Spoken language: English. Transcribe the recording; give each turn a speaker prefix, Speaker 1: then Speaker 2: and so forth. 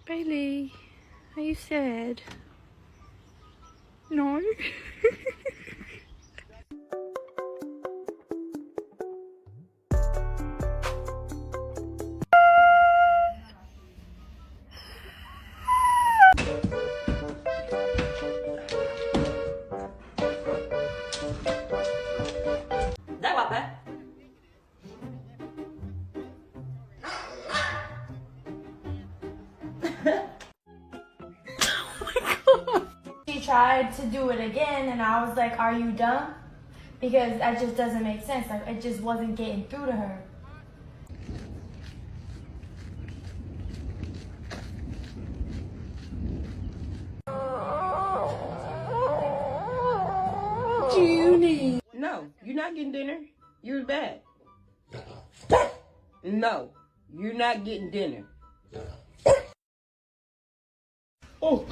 Speaker 1: Bailey, are you sad? No?
Speaker 2: Dai, guapa.
Speaker 3: She tried to do it again, and I was like, are you dumb? Because that just doesn't make sense. Like, it just wasn't getting through to her.
Speaker 1: Junie.
Speaker 2: No, you're not getting dinner. You're bad. No, you're not getting dinner.
Speaker 4: Oh.